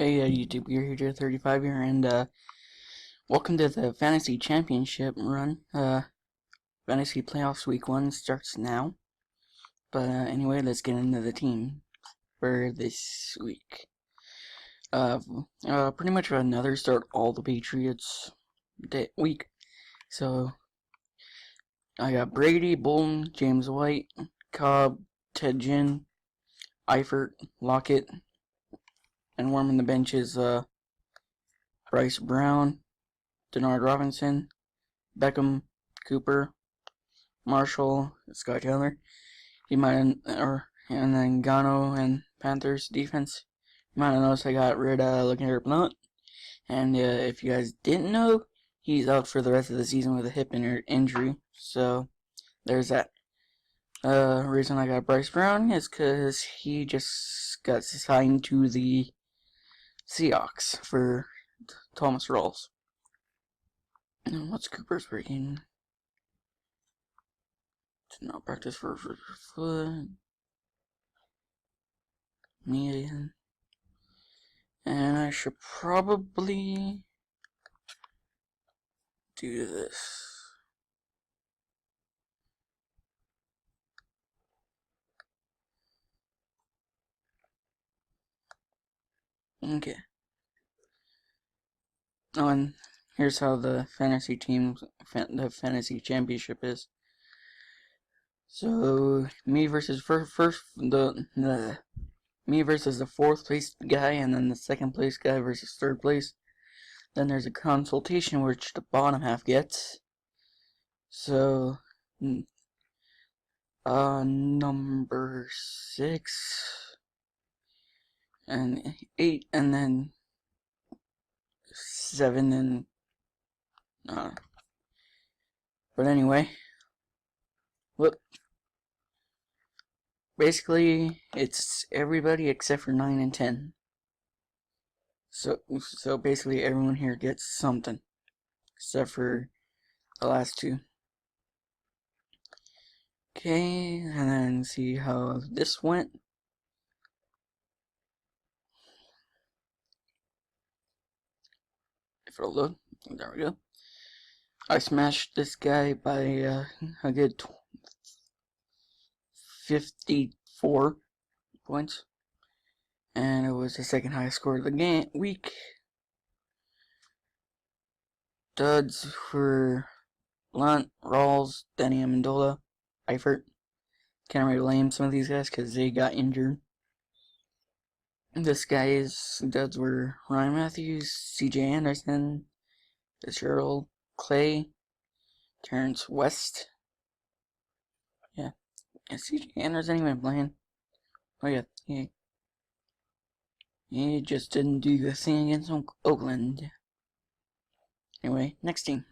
Hey YouTube, you're here 35 here, and welcome to the Fantasy Championship run. Fantasy Playoffs Week 1 starts now. But anyway, let's get into the team for this week. Pretty much another start all the Patriots week. So, I got Brady, Bolton, James White, Cobb, Ted Ginn, Eifert, Lockett, and warming the benches, Bryce Brown, Denard Robinson, Beckham, Cooper, Marshall, Scott Taylor. And then Gano and Panthers defense. You might have noticed I got rid of LeGarrette Blount. And if you guys didn't know, he's out for the rest of the season with a hip injury. So there's that. Reason I got Bryce Brown is because he just got signed to the Seahawks for Thomas Rawls. And what's Cooper's rating? Did not practice for foot. Median. And I should probably do this. Okay. Oh, and here's how the fantasy the fantasy championship is. So me versus me versus the fourth place guy, and then the second place guy versus third place. Then there's a consultation which the bottom half gets. So number 6 and 8, and then 7 and but anyway, basically it's everybody except for 9 and 10. So basically everyone here gets something except for the last 2. Okay, and then see how this went. If it'll load, there we go. I smashed this guy by a good 54 points, and it was the second highest score of the week. Duds for Blunt, Rawls, Danny Amendola, Eifert. Can't really blame some of these guys because they got injured. This guy's duds were Ryan Matthews, C.J. Anderson, Fitzgerald, Clay, Terrence West. Yeah, C.J. Anderson ain't even playing. Oh yeah, he just didn't do the thing against Oakland. Anyway, next team.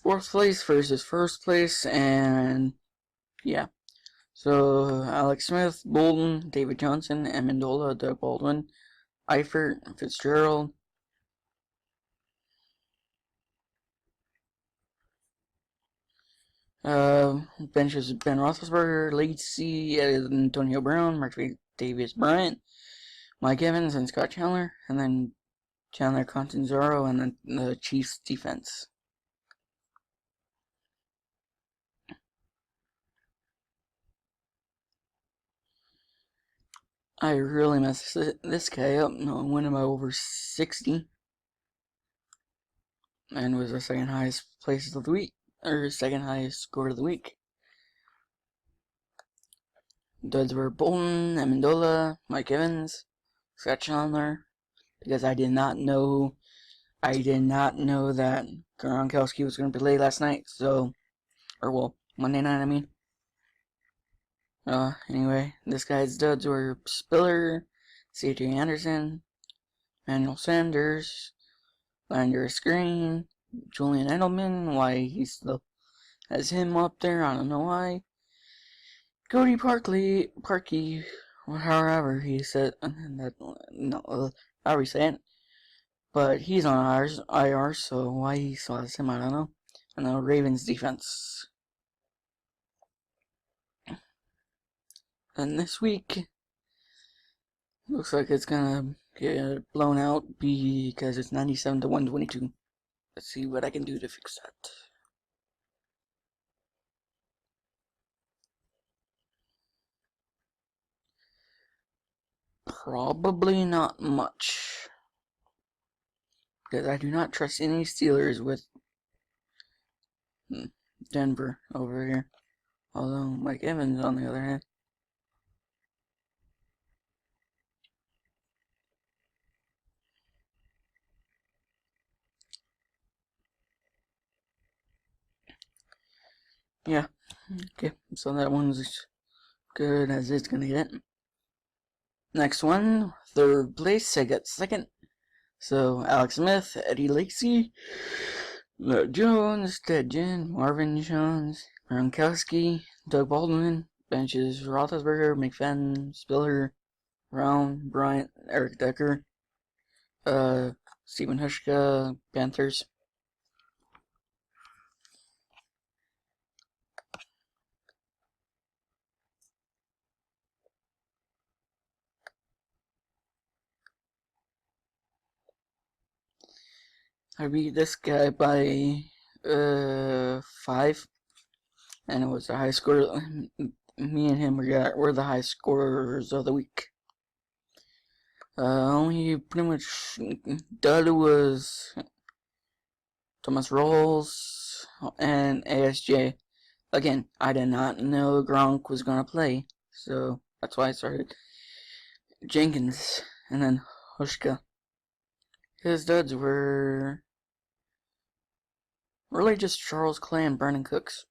4th place versus 1st place, and yeah. So, Alex Smith, Bolden, David Johnson, Amendola, Doug Baldwin, Eifert, Fitzgerald. Benches Ben Roethlisberger, Lacy, Antonio Brown, Martavis Bryant, Mike Evans, and Scott Chandler, and then Chandler Catanzaro, and then the Chiefs defense. I really messed this guy up. No, I went by over 60. And was the second highest place of the week. Or second highest score of the week. Duds were Bolton, Amendola, Mike Evans, Scott Chandler. Because I did not know that Gronkowski was going to play last night. So, Monday night, I mean. Anyway, this guy's duds were Spiller, C.J. Anderson, Manuel Sanders, Landers Green, Julian Edelman. Why he still has him up there, I don't know why. Cody Parkey, however he said that, no, how we say it. But he's on IR, so why he still has him, I don't know. And the Ravens defense. And this week, Looks like it's gonna get blown out because it's 97 to 122. Let's see what I can do to fix that. Probably not much, because I do not trust any Steelers with Denver over here. Although Mike Evans, on the other hand. Yeah, okay, so that one's as good as it's gonna get. Next one, third place, I got second. So Alex Smith, Eddie Lacy, Matt Jones, Ted Ginn, Marvin Jones, Gronkowski, Doug Baldwin, benches Roethlisberger, McFadden, Spiller, Brown, Bryant, Eric Decker, Stephen Hushka, Panthers. I beat this guy by 5, and it was a high score. Me and him were the high scorers of the week. Only pretty much dud was Thomas Rawls and ASJ. Again, I did not know Gronk was gonna play, so that's why I started Jenkins and then Hushka. His duds were really just Charles Clay and Brandon Cooks.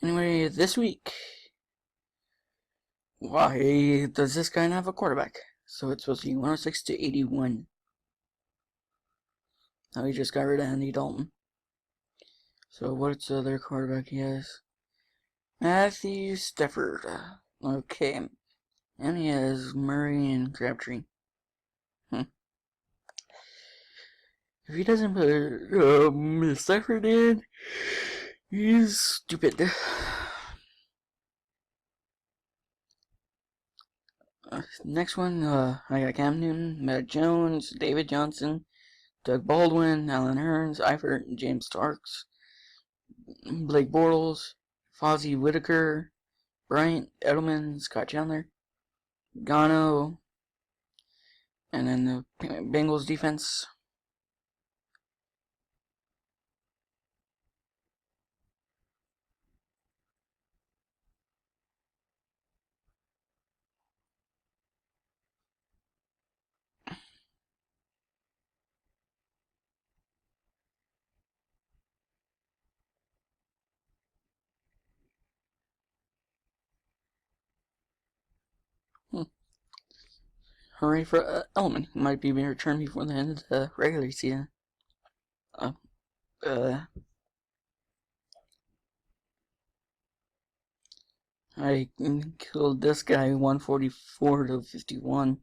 Anyway, this week, why does this guy not have a quarterback? So it's supposed to be 106 to 81. Now he just got rid of Andy Dalton. So what's the other quarterback he has? Matthew Stafford. Okay. And he has Murray and Crabtree. If he doesn't put Stafford in, he's stupid. Next one, I got Cam Newton, Matt Jones, David Johnson, Doug Baldwin, Alan Hearns, Eifert, James Starks, Blake Bortles, Fozzie Whitaker, Bryant, Edelman, Scott Chandler, Gano, and then the Bengals defense. Hooray for Edelman. He might be returned before the end of the regular season. I killed this guy 144 to 51.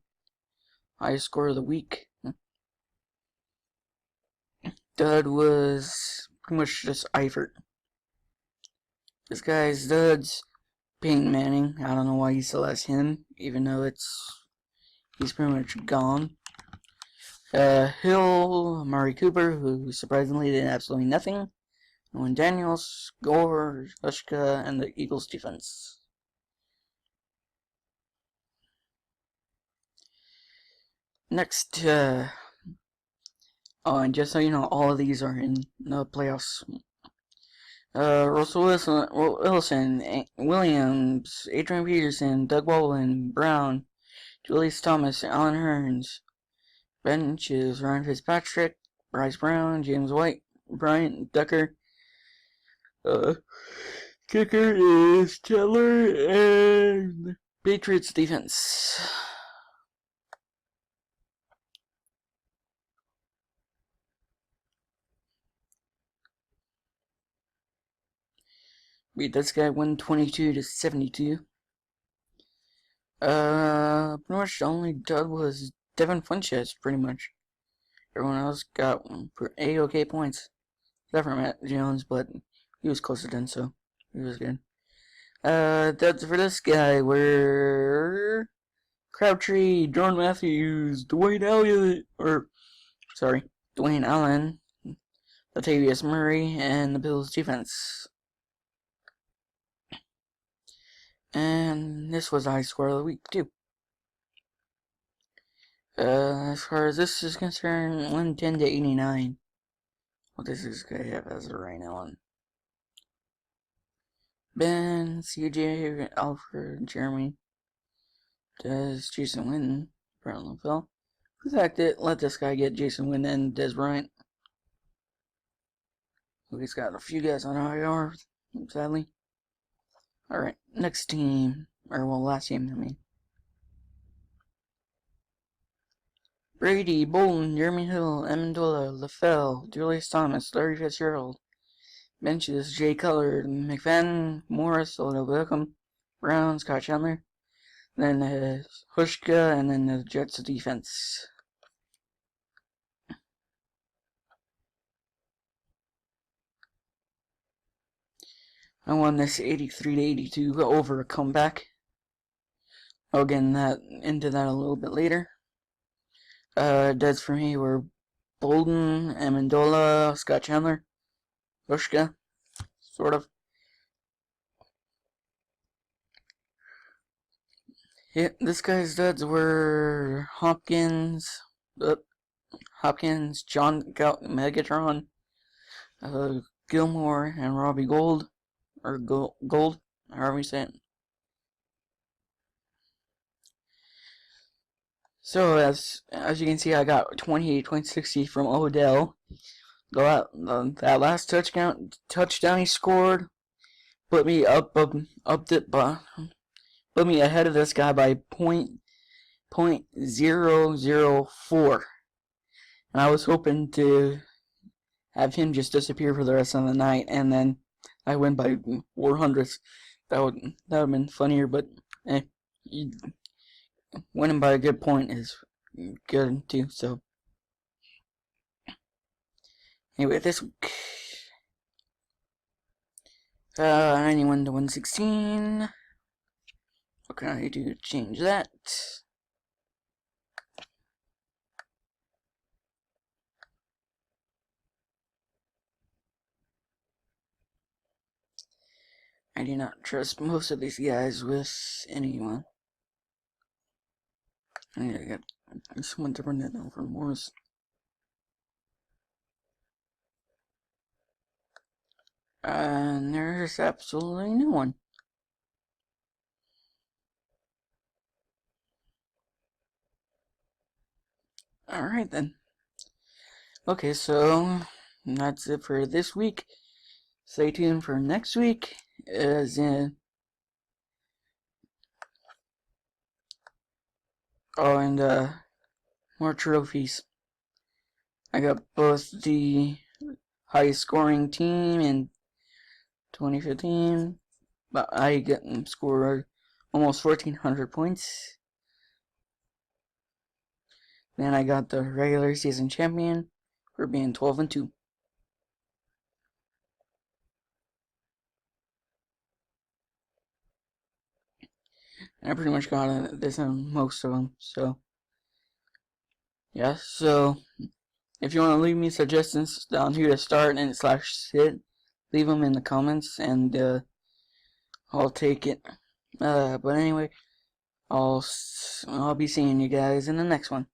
Highest score of the week. Dud was pretty much just Eifert. This guy's duds. Peyton Manning. I don't know why he still has him, even though he's pretty much gone. Hill, Amari Cooper, who surprisingly did absolutely nothing. Owen Daniels, Gore, Hushka, and the Eagles defense. Next, oh, and just so you know, all of these are in the playoffs. Russell Wilson, Williams, Adrian Peterson, Doug Baldwin, Brown, Julius Thomas, Alan Hearns. Benches, Ryan Fitzpatrick, Bryce Brown, James White, Bryant Decker. Kicker is Taylor and Patriots defense. Beat this guy 122 to 72. Pretty much the only dud was Devin Funchess, pretty much. Everyone else got A-OK points. Except for Matt Jones, but he was closer than, so he was good. That's for this guy. Where Crabtree, Jordan Matthews, Dwayne Allen, Latavius Murray, and the Bills defense. And this was the high score of the week too. As far as this is concerned, 110 to 89. What does this guy have as a right now on? Ben, CJ, Alfred, Jeremy. Does Jason Witten, Brandon LaFell. Who fact it? Let this guy get Jason Witten and Des Bryant. He's got a few guys on IR, sadly. Alright, next team. Or, well, last team, I mean. Brady, Bolton, Jeremy Hill, Amendola, LaFell, Julius Thomas, Larry Fitzgerald. Benches, Jay Cutler, McFadden, Morris, Odell Beckham, Brown, Scott Chandler. Then Hushka, and then the Jets defense. I won this 83 to 82 over a comeback. I'll get into that a little bit later. Deads for me were Bolden, Amendola, Scott Chandler, Hushka, sort of. Yeah, this guy's duds were Hopkins, John Megatron, Gilmore, and Robbie Gould, or Gold, however you say it. So as you can see, I got 28.60 from Odell. That last touchdown he scored put me put me ahead of this guy by .004, and I was hoping to have him just disappear for the rest of the night, and then I win by 400ths. That would have been funnier, but winning by a good point is good too. So anyway, this week, 91 to 116. What can I do to change that? I do not trust most of these guys with anyone. I need to get someone to run that down for Morris. And there's absolutely no one. Alright then. Okay, so that's it for this week. Stay tuned for next week, as in more trophies. I got both the highest scoring team in 2015, but I scored almost 1,400 points. Then I got the regular season champion for being 12-2. And I pretty much got this on most of them, so yeah. So if you want to leave me suggestions down here to start and /sit, leave them in the comments, and I'll take it. But anyway, I'll be seeing you guys in the next one.